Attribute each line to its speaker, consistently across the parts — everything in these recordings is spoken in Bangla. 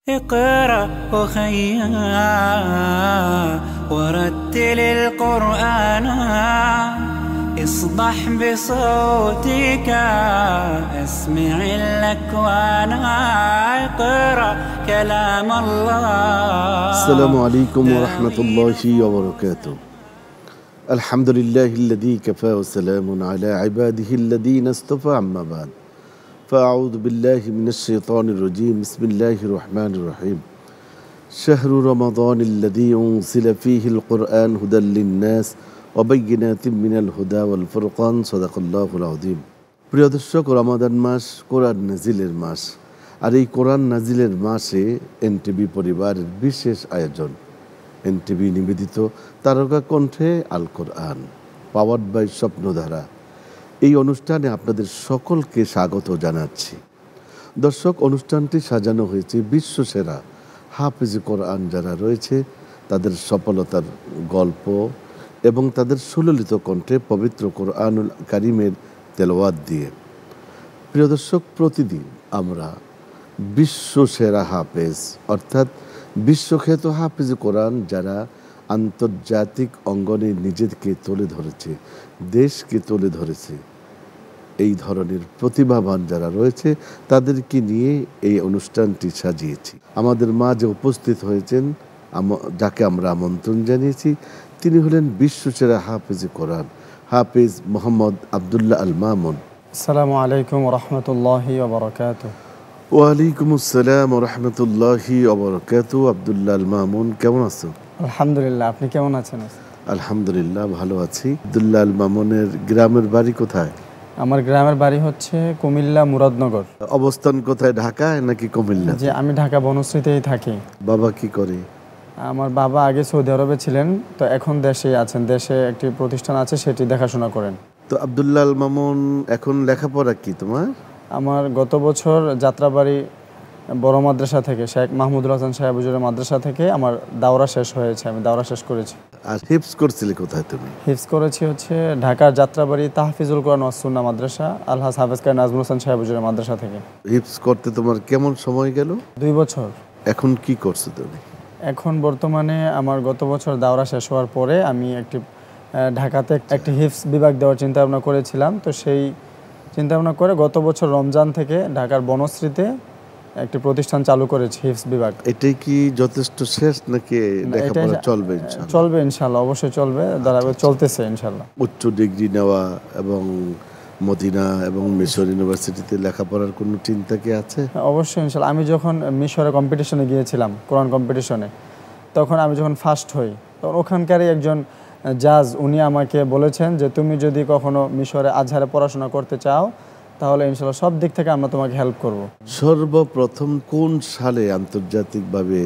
Speaker 1: اقرأ أخيا ورتل القرآن اصدح بصوتك اسمع الأكوان اقرأ كلام الله.
Speaker 2: السلام عليكم ورحمة الله وبركاته. الحمد لله الذي كفى وسلام على عباده الذين اصطفى أما بعد فأعوذ بالله من الشيطان الرجيم بسم الله الرحمن الرحيم. شهر رمضان الذي أنزل فيه القرآن هدى للناس وبينات من الهدى والفرقان صدق الله العظيم. প্রিয় দর্শক, রমাদান মাস কোরআন নাজিলের মাস, আর এই কোরআন নাজিলের মাসে এনটিভি পরিবারের বিশেষ আয়োজন এনটিভি নিবেদিত তারকা কণ্ঠে আল কোরআন পাওয়ার্ড বাই স্বপ্নধারা। এই অনুষ্ঠানে আপনাদের সকলকে স্বাগত জানাচ্ছি। দর্শক, অনুষ্ঠানটি সাজানো হয়েছে বিশ্বসেরা হাফেজ কোরআন যারা রয়েছে তাদের সফলতার গল্প এবং তাদের সুললিত কণ্ঠে পবিত্র কোরআনুল কারিমের তেলাওয়াত দিয়ে। প্রিয় দর্শক, প্রতিদিন আমরা বিশ্বসেরা হাফেজ অর্থাৎ বিশ্বখ্যাত হাফেজ কোরআন যারা আন্তর্জাতিক অঙ্গনে নিজেকে তুলে ধরেছে, দেশকে তুলে ধরেছে, এই ধরনের প্রতিভাবান যারা রয়েছে তাদেরকে নিয়ে এই অনুষ্ঠানটি সাজিয়েছি। আমাদের মাঝে উপস্থিত হয়েছেন যাকে আমরা আমন্ত্রণ জানিয়েছি, তিনি হলেন বিশ্বসেরা হাফেজ কোরআন হাফেজ মোহাম্মদ আবদুল্লাহ আল মামুন।
Speaker 3: আসসালামু আলাইকুম ওয়া রাহমাতুল্লাহি ওয়া বারাকাতুহু।
Speaker 2: ওয়া আলাইকুম আসসালাম ওয়া রাহমাতুল্লাহি ওয়া বারাকাতুহু। আবদুল্লাহ আল মামুন, কেমন আছো?
Speaker 3: আলহামদুলিল্লাহ, আপনি কেমন আছেন?
Speaker 2: আলহামদুলিল্লাহ, ভালো আছি। আবদুল্লাহ আল মামুনের গ্রামের বাড়ি কোথায়?
Speaker 3: আমার গ্রামের বাড়ি হচ্ছে কুমিল্লা মুরাদনগর।
Speaker 2: অবস্থান কোথায়, ঢাকায় নাকি কুমিল্লা?
Speaker 3: যে আমি ঢাকা বনশ্রীতেই থাকি।
Speaker 2: বাবা কি করে?
Speaker 3: আমার বাবা আগে সৌদি আরবে ছিলেন, তো এখন দেশে আছেন, দেশে একটি প্রতিষ্ঠান আছে সেটি দেখাশোনা করেন।
Speaker 2: তো আবদুল্লাহ আল মামুন, এখন লেখাপড়া কি তোমার?
Speaker 3: আমার গত বছর যাত্রাবাড়ি বড় মাদ্রাসা থেকে শেখ মাহমুদুল হাসান সাহেব হুজুরের মাদ্রাসা থেকে আমার দাওরা শেষ হয়েছে, আমি দাওরা শেষ করেছি।
Speaker 2: আর হিফজ করছিলে কোথায় তুমি?
Speaker 3: হিফজ করেছি হচ্ছে ঢাকার যাত্রাবাড়ি তাহফিজুল কোরআন ওয়াস সুন্নাহ মাদ্রাসা আলহাজ হাফেজ কারি নাজমুল হাসান সাহেব হুজুরের মাদ্রাসা থেকে।
Speaker 2: হিফজ করতে তোমার কেমন সময় গেল?
Speaker 3: 2 বছর।
Speaker 2: এখন কি করছো তুমি?
Speaker 3: এখন বর্তমানে আমার গত বছর দাওরা শেষ হওয়ার পরে আমি একটি ঢাকাতে একটি হিফজ বিভাগ দেওয়ার চিন্তা ভাবনা করেছিলাম। তো সেই চিন্তা ভাবনা করে গত বছর রমজান থেকে ঢাকার বনশ্রীতে একটি প্রতিষ্ঠান চালু করেছি হিফজ বিভাগ।
Speaker 2: এটাই কি যথেষ্ট শেষ নাকি লেখাপড়া চলবে?
Speaker 3: চলবে ইনশাআল্লাহ, অবশ্যই চলবে, চলতেছে ইনশাআল্লাহ।
Speaker 2: উচ্চ ডিগ্রি নেওয়া এবং মদিনা এবং মিশর ইউনিভার্সিটিতে লেখাপড়ার কোনো চিন্তা কি আছে?
Speaker 3: অবশ্যই ইনশাআল্লাহ। আমি যখন মিশরে কম্পিটিশনে গিয়েছিলাম, কোরআন কম্পিটিশনে, তখন আমি যখন ফার্স্ট হই, তখন ওখানকারই একজন জাজ উনি আমাকে বলেছেন যে তুমি যদি কখনো মিশরে আজহারে পড়াশোনা করতে চাও তাহলে ইনশাআল্লাহ সব দিক থেকে আমরা তোমাকে হেল্প করব।
Speaker 2: সর্বপ্রথম কোন সালে আন্তর্জাতিকভাবে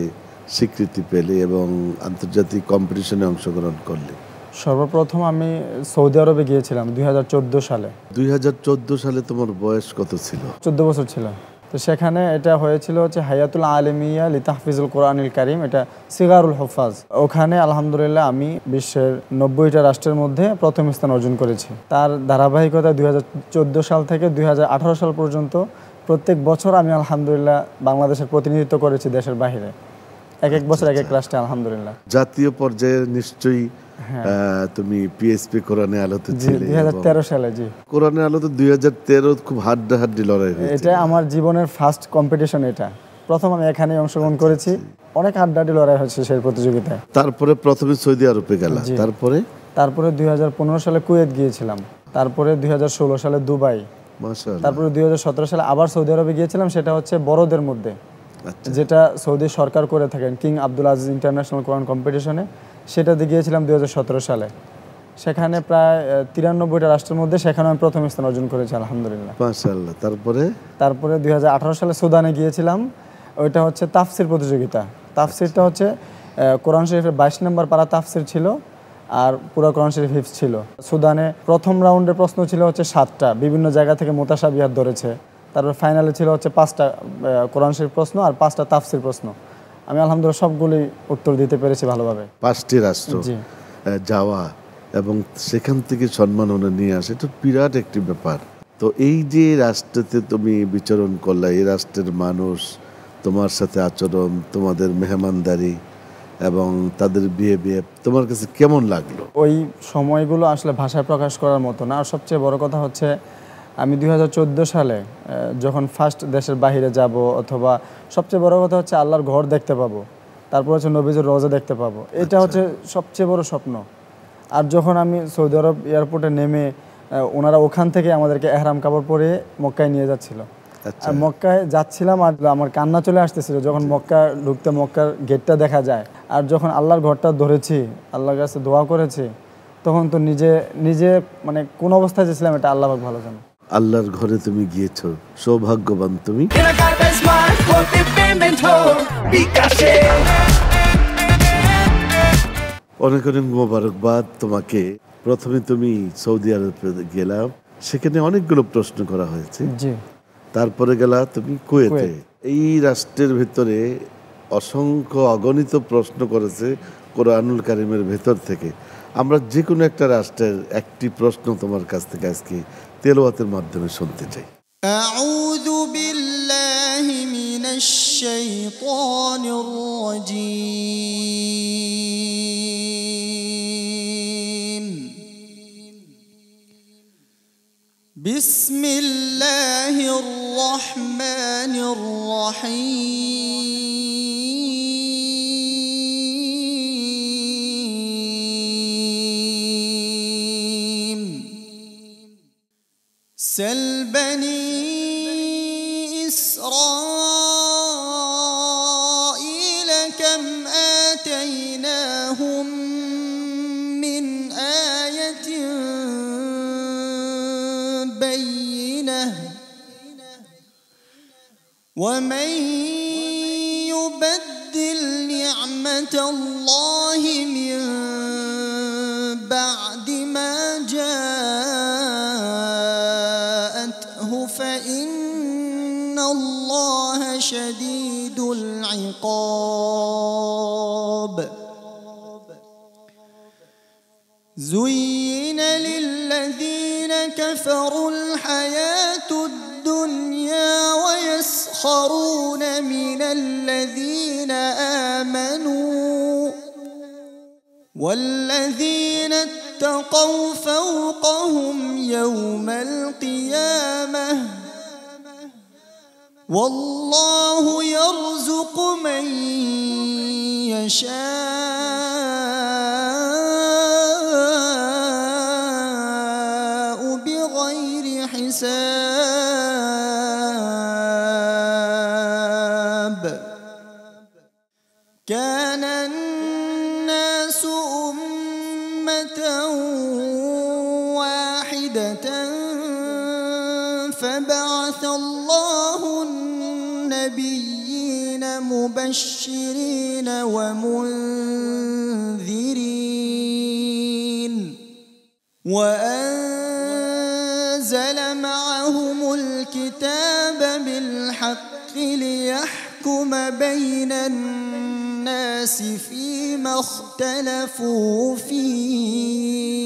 Speaker 2: স্বীকৃতি পেলে এবং আন্তর্জাতিক কম্পিটিশনে অংশগ্রহণ করলে?
Speaker 3: সর্বপ্রথম আমি সৌদি আরবে গিয়েছিলাম 2014 সালে।
Speaker 2: 2014 সালে তোমার বয়স কত ছিল?
Speaker 3: 14 বছর ছিল। তো সেখানে এটা হয়েছিল হচ্ছে হায়াতুল আলিমিয়া লি তাহফিজুল কোরআনুল কারীম, এটা সিগারুল হুফাজ। ওখানে আলহামদুলিল্লাহ আমি বিশ্বের 90টা রাষ্ট্রের মধ্যে প্রথম স্থান অর্জন করেছি। তার ধারাবাহিকতা 2014 সাল থেকে 2018 সাল পর্যন্ত প্রত্যেক বছর আমি আলহামদুলিল্লাহ বাংলাদেশের প্রতিনিধিত্ব করেছি দেশের বাইরে, এক বছর এক রাষ্ট্রে আলহামদুলিল্লাহ।
Speaker 2: জাতীয় পর্যায়ে নিশ্চয়ই তুমি পিএসপি কোরআনে আলোতে ছিলে।
Speaker 3: 2013 সালে। জি,
Speaker 2: কোরআনে আলোতে 2013 খুব হাড্ডাহাড্ডি লড়াই হয়েছে।
Speaker 3: এটা আমার জীবনের ফার্স্ট কম্পিটিশন, এটা প্রথম আমি এখানে অংশগ্রহণ করেছি। অনেক হাড্ডাহাড্ডি লড়াই হয়েছে সেই প্রতিযোগিতায়।
Speaker 2: তারপরে প্রথমে সৌদি আরবে গেলাম, তারপরে
Speaker 3: 2015 সালে কুয়েত গিয়েছিলাম, তারপরে 2016 সালে দুবাই,
Speaker 2: মাশাআল্লাহ,
Speaker 3: তারপরে 2017 সালে আবার সৌদি আরবে গিয়েছিলাম। সেটা হচ্ছে বড়দের মধ্যে, যেটা সৌদি সরকার করে থাকেন, কিং আব্দুল আজিজ ইন্টারন্যাশনাল কোরআন কম্পিটিশনে, সেটাতে গিয়েছিলাম 2017 সালে। সেখানে প্রায় 93টা রাষ্ট্রের মধ্যে সেখানে আমি প্রথম স্থান অর্জন করেছি আলহামদুলিল্লাহ।
Speaker 2: মাশাআল্লাহ। তারপরে 2018 সালে সুদানে গিয়েছিলাম, ওইটা হচ্ছে তাফসির প্রতিযোগিতা। তাফসিরটা হচ্ছে কোরআন শরীফের 22 নম্বর পারা তাফসির ছিল, আর পুরো কোরআন শরীফ হিফজ ছিল। সুদানে প্রথম রাউন্ডের প্রশ্ন ছিল হচ্ছে 7টা, বিভিন্ন জায়গা থেকে মুতাশাবিহাত ধরেছে। তারপর ফাইনালে ছিল হচ্ছে 5টা কোরআন শরীফ প্রশ্ন আর 5টা তাফসির প্রশ্ন। আমি আলহামদুলিল্লাহ সবগুলোই উত্তর দিতে পেরেছি ভালোভাবে। 5টি রাষ্ট্র যাওয়া এবং সেখান থেকে সম্মাননা নিয়ে আসে, এটা বিরাট একটি ব্যাপার। তো এই যে রাষ্ট্রতে তুমি বিচরণ করলে, এই রাষ্ট্রের মানুষ তোমার সাথে আচরণ, তোমাদের মেহমানদারি এবং তাদের বিহেভিয়ার তোমার কাছে কেমন লাগলো?
Speaker 3: ওই সময়গুলো আসলে ভাষায় প্রকাশ করার মতো না। আর সবচেয়ে বড় কথা হচ্ছে আমি 2014 সালে যখন ফার্স্ট দেশের বাইরে যাব, অথবা সবচেয়ে বড় কথা হচ্ছে আল্লাহর ঘর দেখতে পাবো, তারপর হচ্ছে নবীজির রওজা দেখতে পাবো, এটা হচ্ছে সবচেয়ে বড় স্বপ্ন। আর যখন আমি সৌদি আরব এয়ারপোর্টে নেমে ওনারা ওখান থেকে আমাদেরকে এহরাম কাপড় পরে মক্কায় নিয়ে যাচ্ছিল, আর মক্কায় যাচ্ছিলাম আর আমার কান্না চলে আসতেছিল যখন মক্কা ঢুকতে মক্কার গেটটা দেখা যায়। আর যখন আল্লাহর ঘরটা ধরেছি, আল্লাহর কাছে দোয়া করেছি, তখন তো নিজে নিজে মানে কোন অবস্থায় ছিলাম এটা আল্লাহ পাক ভালো জানে।
Speaker 2: আল্লাহর ঘরে তুমি গিয়েছো, সৌভাগ্যবান তুমি। অনেক অনেক মোবারকবাদ তোমাকে। প্রথমে তুমি সৌদি আরবে গেলাম, সেখানে অনেকগুলো প্রশ্ন করা হয়েছে।
Speaker 3: জি।
Speaker 2: তারপরে গেলা তুমি কুয়েতে। এই রাষ্ট্রের ভেতরে অসংখ্য অগণিত প্রশ্ন করেছে কোরআনুল কারিমের ভেতর থেকে। আমরা যে কোনো একটা রাষ্ট্রের একটি প্রশ্ন তোমার কাছ থেকে আজকে তেলাওয়াতের মাধ্যমে শুনতে চাই।
Speaker 4: আউযু বিল্লাহি মিনাশ শাইতানির রাজীম। বিসমিল্লাহির রহমানির রহিম। سل بني إسرائيل كم آتيناهم من آية بينة ومن يبدل نعمة الله من بعد ما جاءته فإن الله شديد العقاب. زين للذين كفروا الحياة الدنيا ويسخرون من الذين آمنوا والذين اتقوا فوقهم يوم القيامة والله يرزق من يشاء بغير حساب. كان الناس أمة واحدة فبعث الله النبيين مبشرين ومنذرين وأنزل معهم الكتاب بالحق ليحكم بين الناس فيما اختلفوا فيه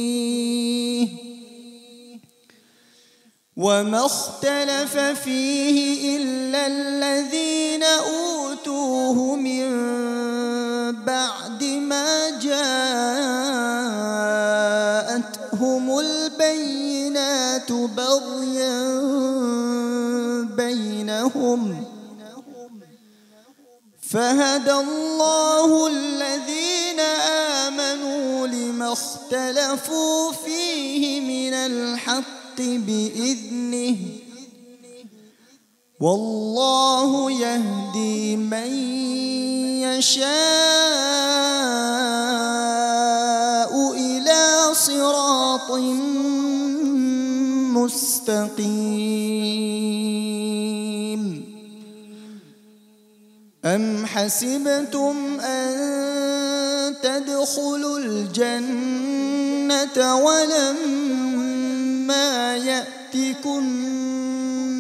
Speaker 4: وما اختلف فيه إلا الذين أوتوه من بعد ما جاءتهم البينات بغيا بينهم فهدى الله الذين آمنوا لما اختلفوا فيه من الحق بإذنه والله يهدي من يشاء إلى صراط مستقيم. أم حسبتم أن تدخلوا الجنة ولما يأتكم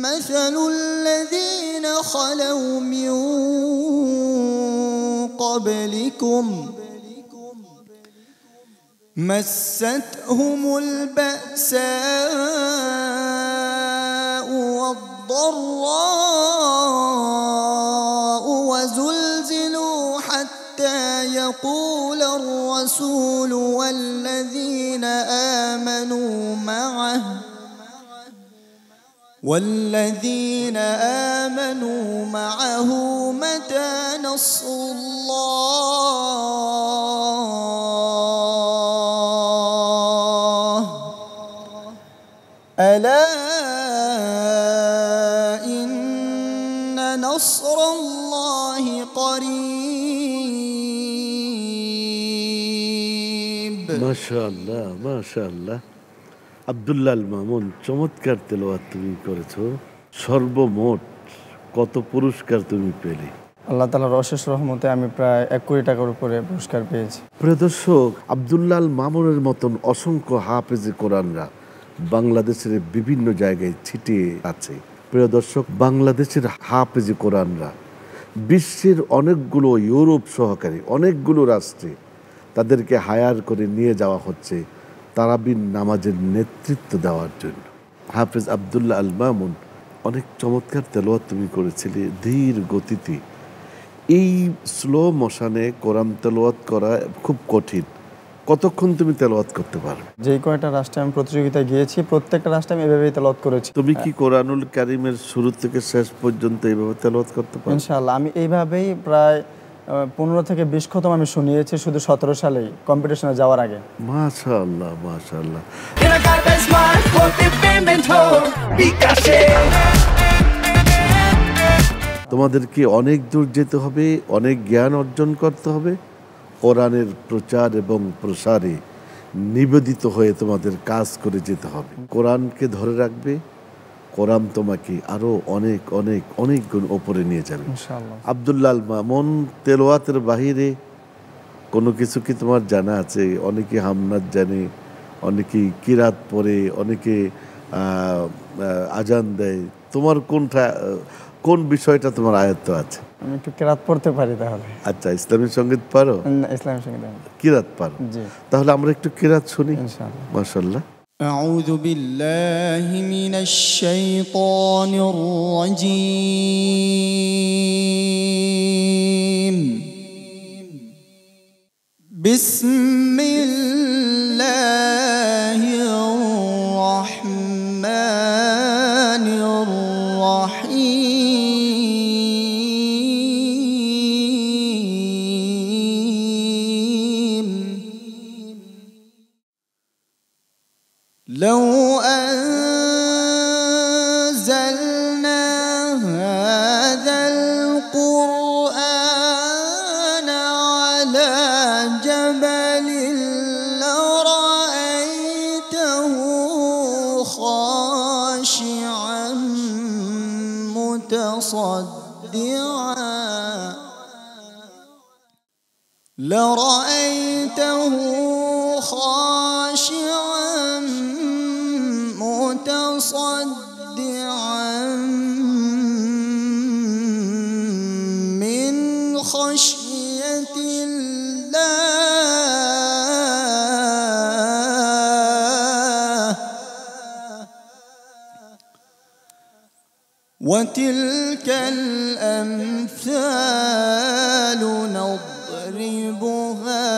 Speaker 4: مثل الذين خلوا من قبلكم مستهم البأساء والضراء وزلزلوا حتى يقول الرسول والذين آمنوا معه متى نصر الله ألا إن نصر الله قريب
Speaker 2: মাশাআল্লাহ মাশাআল্লাহ। আব্দুল্লাহ আল মামুন, চমৎকার তেলাওয়াত তুমি করেছো। সর্বমোট কত পুরস্কার তুমি পেলে?
Speaker 3: আল্লাহ তাআলার অশেষ রহমতে আমি প্রায় 1 কোটি টাকার উপরে পুরস্কার পেয়েছি।
Speaker 2: প্রিয় দর্শক, আব্দুল্লাহ আল মামুনের মতন অসংখ্য হাফেজে কোরআনরা বাংলাদেশের বিভিন্ন জায়গায় ছিটিয়ে আছে। প্রিয় দর্শক, বাংলাদেশের হাফেজে কোরআনরা বিশ্বের অনেকগুলো, ইউরোপ সহকারী অনেকগুলো রাষ্ট্রে তাদেরকে হায়ার করে নিয়ে যাওয়া হচ্ছে তারাবির নামাজের নেতৃত্ব দেওয়ার জন্য। হাফেজ আব্দুল্লাহ আল মামুন, অনেক চমৎকার তেলাওয়াত তুমি করেছিলে ধীর গতিতে। এই স্লো মোশনে কোরআন তেলাওয়াত করা খুব কঠিন। কতক্ষণ তুমি তেলাওয়াত করতে পারো?
Speaker 3: যেই কয়টা রাষ্ট্রে আমি প্রতিযোগিতায় গিয়েছি প্রত্যেকটা রাষ্ট্রে আমি এভাবেই তেলাওয়াত করেছি।
Speaker 2: তুমি কি কোরআনুল কারীমের শুরু থেকে শেষ পর্যন্ত এইভাবে তেলাওয়াত করতে পারো?
Speaker 3: ইনশাআল্লাহ আমি এইভাবেই প্রায় 15 থেকে 20 খতম আমি শুনিয়েছি শুধু 17 সালেই কম্পিটিশনে যাওয়ার আগে।
Speaker 2: মাশাআল্লাহ মাশাআল্লাহ। তোমাদেরকে অনেক দূর যেতে হবে, অনেক জ্ঞান অর্জন করতে হবে। কোরআনের প্রচার এবং প্রসারে নিবেদিত হয়ে তোমাদের কাজ করে যেতে হবে। কোরআনকে ধরে রাখবে, কোরআন তোমাকে আরো অনেক অনেক অনেক গুণ উপরে নিয়ে যাবে
Speaker 3: ইনশাআল্লাহ।
Speaker 2: আব্দুল্লাহ আল মামুন, তেলাওয়াতের বাহিরে কোনো কিছু কি তোমার জানা আছে? অনেকে হামনাত জানে, অনেকে কিরাত পড়ে, অনেকে আজান দেয়। তোমার কোন বিষয়টা তোমার আয়ত্ত আছে?
Speaker 3: আমি একটু কিরাত পড়তে পারি। তাহলে
Speaker 2: আচ্ছা, ইসলামী সঙ্গীত পারো?
Speaker 3: ইসলামের সঙ্গে
Speaker 2: কিরাত পারো?
Speaker 3: জি।
Speaker 2: তাহলে আমরা একটু কিরাত শুনি
Speaker 3: ইনশাআল্লাহ।
Speaker 2: মাশাআল্লাহ।
Speaker 4: أعوذ بالله من الشيطان الرجيم بسم الله الرحمن الرحيم لو أنزلنا هذا القرآن على جبل لرأيته خاشعا متصدعا من خشية الله وتلك الأمثال نضربها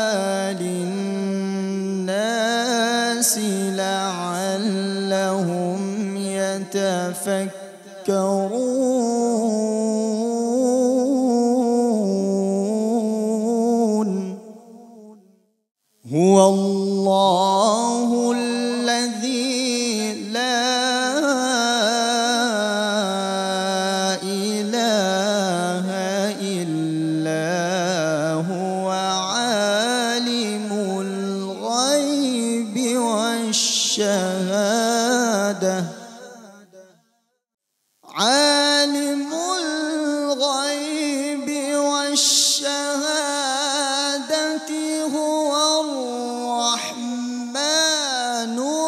Speaker 4: للناس لعلهم يتفكرون هو الله الذي لا إله إلا هو عالم الغيب والشهادة عالم الغيب والشهادة هو الرحمن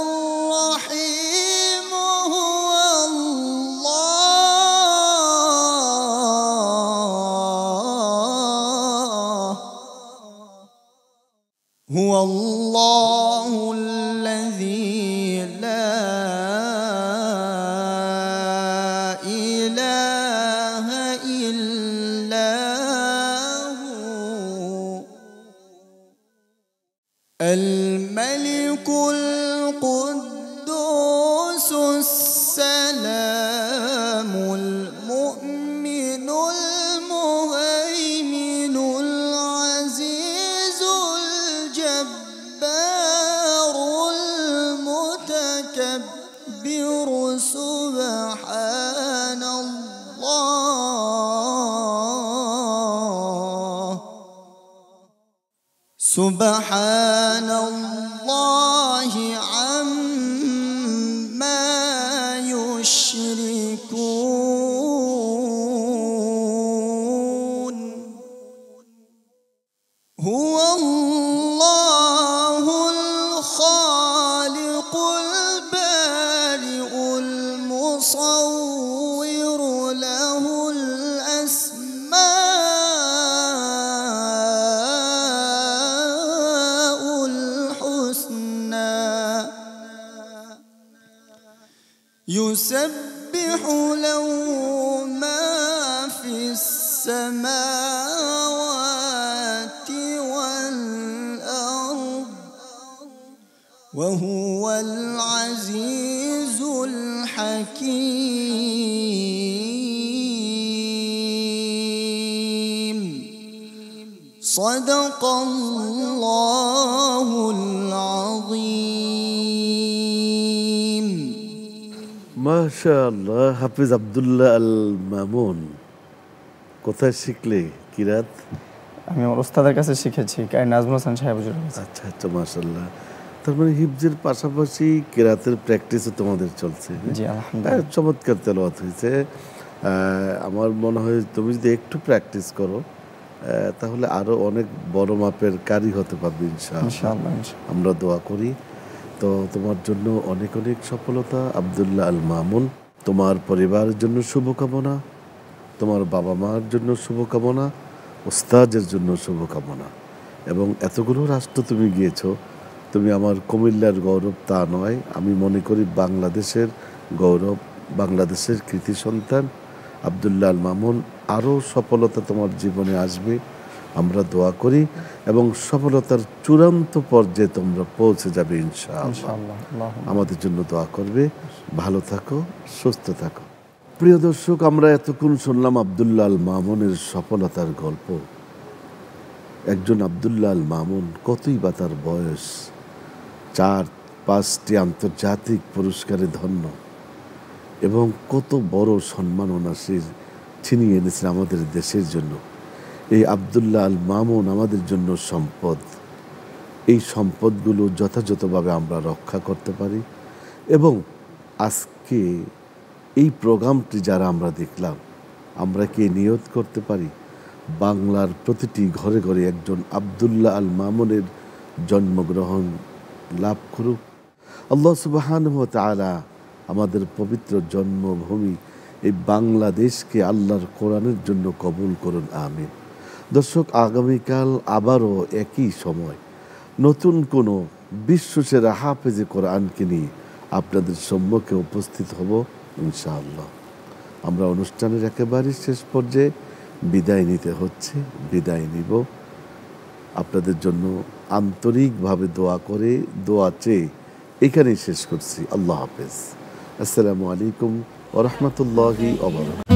Speaker 4: الرحيم هو الله الذي لا إله إلا الملك القدوس السلام المؤمن المهيمن العزيز الجبار المتكبر سبحان الله سبحان الله عما يشركون هو الله الخالق البارئ المصور له الأسماء الحسنى يسبح له ما في السماوات والأرض وهو العزيز الحكيم صدق الله العظيم
Speaker 2: মাশাআল্লাহ। হাফিজ আব্দুল্লাহ আল মামুন, কোথায় শিখলে কিরাত?
Speaker 3: আমি আমার ওস্তাদের কাছে শিখেছি, নাজমুল হাসান সাহেব হুজুরের কাছে।
Speaker 2: আচ্ছা আচ্ছা, মাশাআল্লাহ। তার মানে হিফজের পাশাপাশি কিরাতের প্র্যাকটিসও তোমাদের চলছে?
Speaker 3: জি আলহামদুলিল্লাহ।
Speaker 2: চমৎকার তেলাওয়াত হয়েছে। আমার মনে হয় তুমি যদি একটু প্র্যাকটিস করো তাহলে আরো অনেক বড় মাপের কারি হতে পারবে ইনশাআল্লাহ।
Speaker 3: ইনশাআল্লাহ।
Speaker 2: আমরা দোয়া করি। তো তোমার জন্য অনেক অনেক সফলতা আব্দুল্লাহ আল মামুন। তোমার পরিবারের জন্য শুভকামনা, তোমার বাবা মার জন্য শুভকামনা, ওস্তাদের জন্য শুভকামনা। এবং এতগুলো রাষ্ট্র তুমি গিয়েছো, তুমি আমার কুমিল্লার গৌরব তা নয়, আমি মনে করি বাংলাদেশের গৌরব, বাংলাদেশের কৃতি সন্তান আব্দুল্লাহ আল মামুন। আরও সফলতা তোমার জীবনে আসবে আমরা দোয়া করি, এবং সফলতার চূড়ান্ত পর্যায়ে তোমরা পৌঁছে যাবে ইনশাআল্লাহ। আমাদের জন্য দোয়া করবে। ভালো থাকো, সুস্থ থাকো। প্রিয় দর্শক, আমরা এতক্ষণ শুনলাম আব্দুল্লাহ আল মামুনের সফলতার গল্প। একজন আব্দুল্লাহ আল মামুন, কতই বা তার বয়স, 4-5টি আন্তর্জাতিক পুরস্কারে ধন্য, এবং কত বড় সম্মাননা সে ছিনিয়ে এনেছেন আমাদের দেশের জন্য। এই আব্দুল্লাহ আল মামুন আমাদের জন্য সম্পদ। এই সম্পদগুলো যথাযথভাবে আমরা রক্ষা করতে পারি, এবং আজকে এই প্রোগ্রামটি যারা আমরা দেখলাম, আমরা কি নিয়ত করতে পারি বাংলার প্রতিটি ঘরে ঘরে একজন আব্দুল্লাহ আল মামুনের জন্মগ্রহণ লাভ করুক। আল্লাহ সুবহানাহু ওয়া তাআলা আমাদের পবিত্র জন্মভূমি এই বাংলাদেশকে আল্লাহর কোরআনের জন্য কবুল করুন, আমিন। দর্শক, আগামীকাল আবারও একই সময় নতুন কোনো বিশ্বসেরা হাফেজে কোরআনকে নিয়ে আপনাদের সম্মুখে উপস্থিত হব ইনশাআল্লাহ। আমরা অনুষ্ঠানের একেবারে শেষ পর্যায়ে বিদায় নিতে হচ্ছে, বিদায় নিব। আপনাদের জন্য আন্তরিকভাবে দোয়া করে, দোয়া চেয়ে এখানেই শেষ করছি। আল্লাহ হাফেজ। আসসালামু আলাইকুম ওয়া রাহমাতুল্লাহি ওয়া বারাকাতুহু।